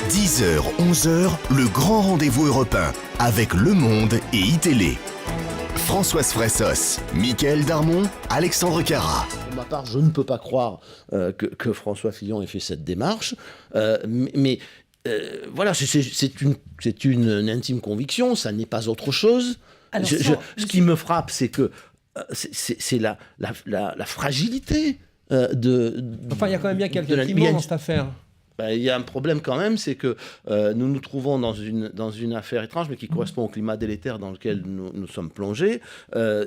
10h, 11h, le grand rendez-vous européen avec Le Monde et iTélé. Françoise Fressos, Mickaël Darmon, Alexandre Carra. Pour ma part, je ne peux pas croire que François Fillon ait fait cette démarche, mais voilà, c'est une intime conviction, ça n'est pas autre chose. Alors, ce qui me frappe, c'est que c'est la fragilité Enfin, il y a quand même bien quelqu'un qui ment dans cette affaire. Il y a un problème quand même, c'est que nous nous trouvons dans une affaire étrange, mais qui correspond au climat délétère dans lequel nous sommes plongés.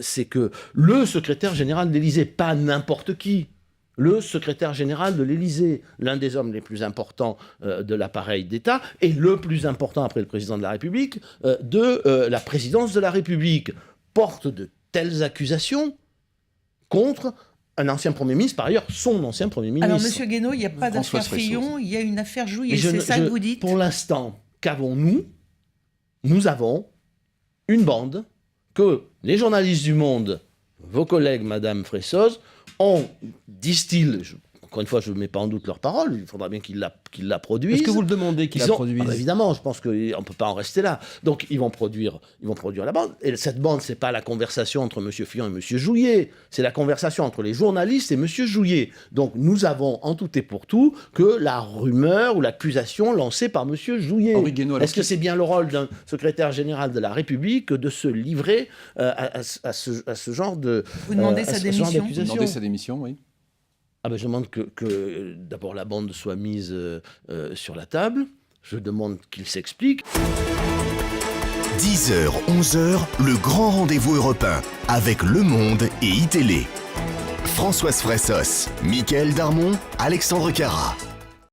C'est que le secrétaire général de l'Élysée, pas n'importe qui, le secrétaire général de l'Élysée, l'un des hommes les plus importants de l'appareil d'État, et le plus important après le président de la République, de la présidence de la République, porte de telles accusations contre un ancien Premier ministre, par ailleurs, son ancien Premier ministre. Alors, Monsieur Guénaud, il n'y a pas d'affaire Fillon, il y a une affaire Jouy, et c'est ça que vous dites. Pour l'instant, qu'avons-nous ? Nous avons une bande que les journalistes du Monde, vos collègues, Madame Fressos, ont, disent-ils, encore une fois, je ne mets pas en doute leurs paroles, il faudra bien qu'ils la produisent. Est-ce que vous le demandez qu'ils la produisent ? Évidemment, je pense qu'on ne peut pas en rester là. Donc, ils vont produire la bande. Et cette bande, ce n'est pas la conversation entre M. Fillon et M. Jouyet, c'est la conversation entre les journalistes et M. Jouyet. Donc, nous avons en tout et pour tout que la rumeur ou l'accusation lancée par M. Jouyet. Est-ce que c'est bien le rôle d'un secrétaire général de la République de se livrer à ce genre de... Vous demandez sa démission ? Vous demandez sa démission, oui. Je demande que d'abord la bande soit mise sur la table. Je demande qu'il s'explique. 10h, 11h, le grand rendez-vous européen avec Le Monde et iTélé. Françoise Fressos, Mickaël Darmon, Alexandre Carra.